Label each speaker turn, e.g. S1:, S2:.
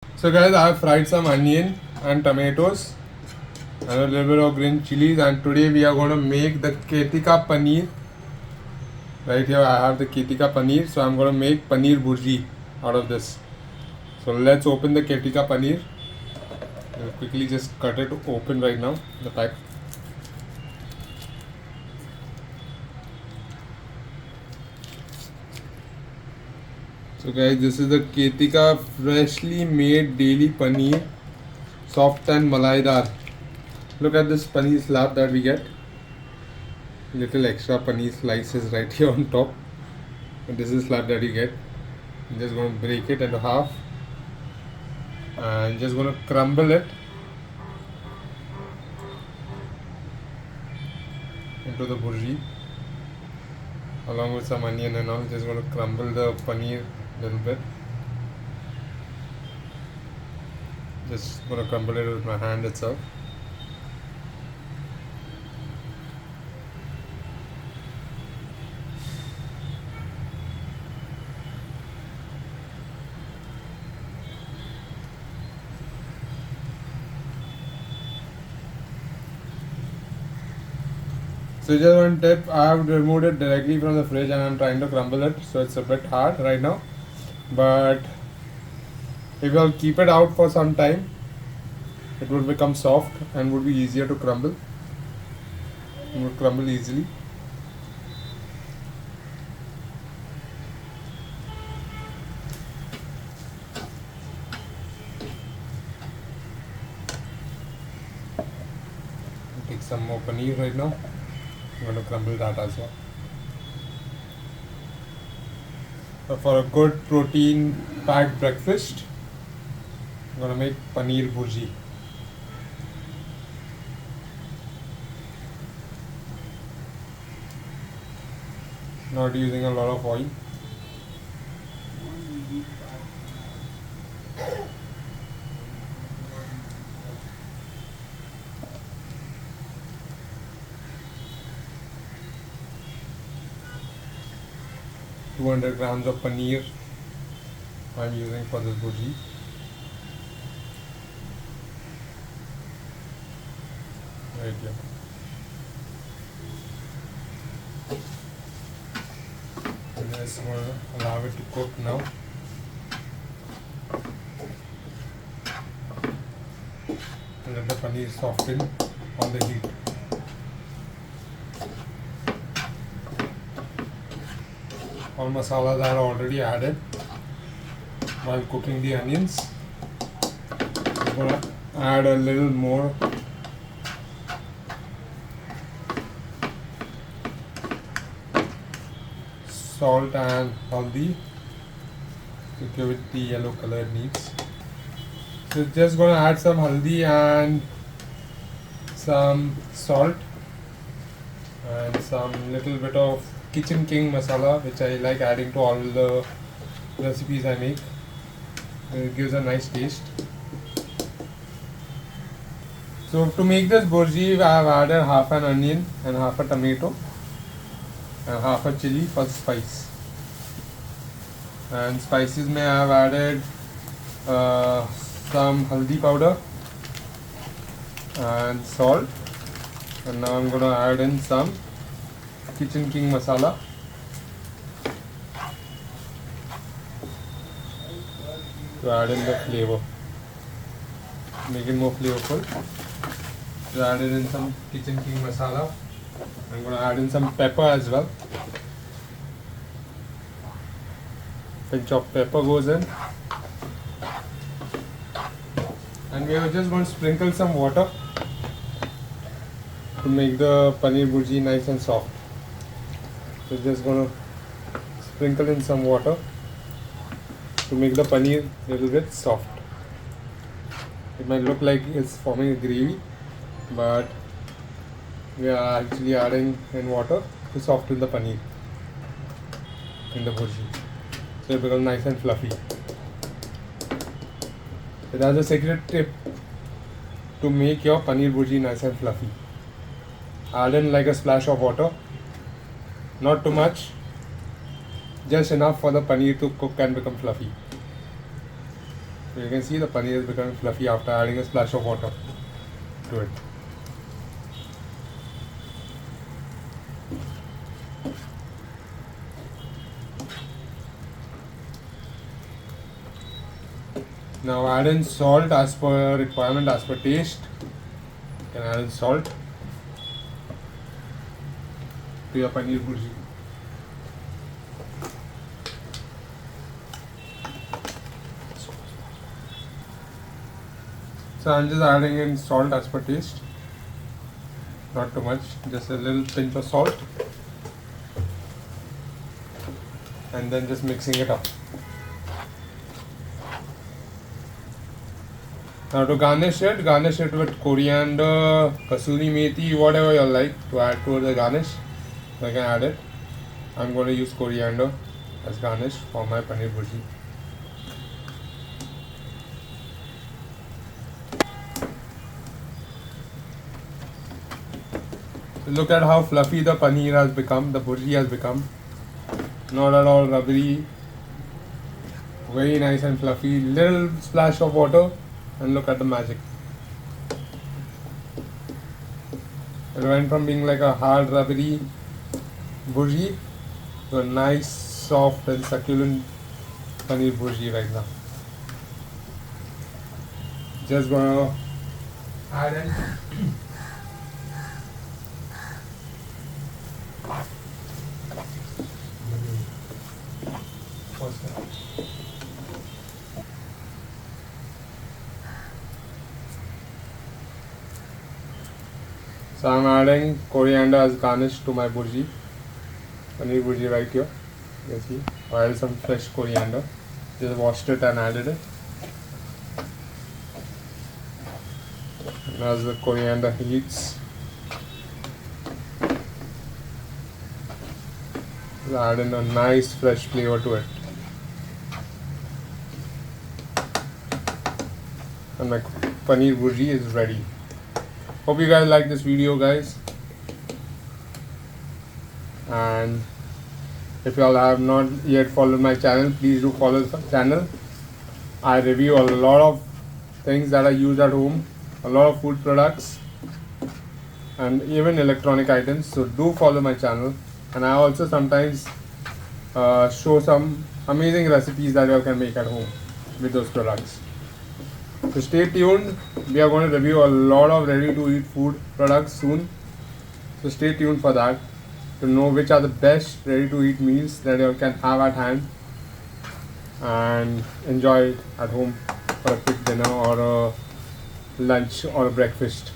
S1: So guys, I have fried some onion and tomatoes and a little bit of green chilies, and today we are going to make the Khetika Paneer. Right here I have the Khetika Paneer, so I'm going to make Paneer Bhurji out of this. So let's open the Khetika Paneer. I'll quickly just cut it open right now, the pack. So guys, this is the Khetika freshly made daily paneer, soft and Malaidar. Look at this paneer slab that we get. Little extra paneer slices right here on top. And this is slab that you get. I'm just going to break it into half. And just going to crumble it into the bhurji along with some onion and all. Just going to crumble the paneer a little bit. Just going to crumble it with my hand itself. So just one tip, I have removed it directly from the fridge and I'm trying to crumble it, so it's a bit hard right now. But if I'll keep it out for some time, it would become soft and would be easier to crumble. It would crumble easily. I'll take some more paneer right now. I'm going to crumble that as well. So for a good protein packed breakfast, I'm going to make paneer bhurji. Not using a lot of oil. ,200 grams of paneer I'm using for this bhurji. Right here. And just going to allow it to cook now. And let the paneer soften on the heat. All masalas are already added while cooking the onions. I'm going to add a little more salt and haldi to give it the yellow color it needs. So just going to add some haldi and some salt and some little bit of Kitchen King masala, which I like adding to all the recipes I make. It gives a nice taste. So to make this bhurji, I have added half an onion and half a tomato and half a chili for spice. And spices may I have added some haldi powder and salt. And now I'm going to add in some Kitchen King masala. To add in the flavor, make it more flavorful. So added in some Kitchen King masala. I'm going to add in some pepper as well. Pinch of pepper goes in, and we are just going to sprinkle some water to make the paneer bhurji nice and soft. So just going to sprinkle in some water to make the paneer a little bit soft. It might look like it's forming a gravy, but we are actually adding in water to soften the paneer in the bhurji, so it becomes nice and fluffy. So that's a secret tip to make your paneer bhurji nice and fluffy. Add in like a splash of water. Not too much, just enough for the paneer to cook and become fluffy. So you can see the paneer is becoming fluffy after adding a splash of water to it. Now add in salt as per requirement, as per taste. You can add in salt to your paneer bhurji. So I'm just adding in salt as per taste. Not too much, just a little pinch of salt. And then just mixing it up. Now to garnish it with coriander, kasuri methi, whatever you like to add to the garnish. You can add it. I'm going to use coriander as garnish for my paneer bhurji. Look at how fluffy the paneer has become, the bhurji has become. Not at all rubbery. Very nice and fluffy. Little splash of water and look at the magic. It went from being like a hard rubbery bhurji to a nice, soft and succulent paneer bhurji right now. Just gonna add in So I'm adding coriander as garnish to my bhurji, paneer bhurji right here. You can see I added some fresh coriander. Just washed it and added it. And as the coriander heats, add in a nice fresh flavor to it. And my paneer bhurji is ready. Hope you guys like this video, guys. And if you all have not yet followed my channel, please do follow the channel. I review a lot of things that I use at home, a lot of food products and even electronic items. So do follow my channel. And I also sometimes show some amazing recipes that you can make at home with those products. So stay tuned. We are going to review a lot of ready to eat food products soon. So stay tuned for that to know which are the best ready to eat meals that you can have at hand and enjoy at home for a quick dinner or a lunch or a breakfast.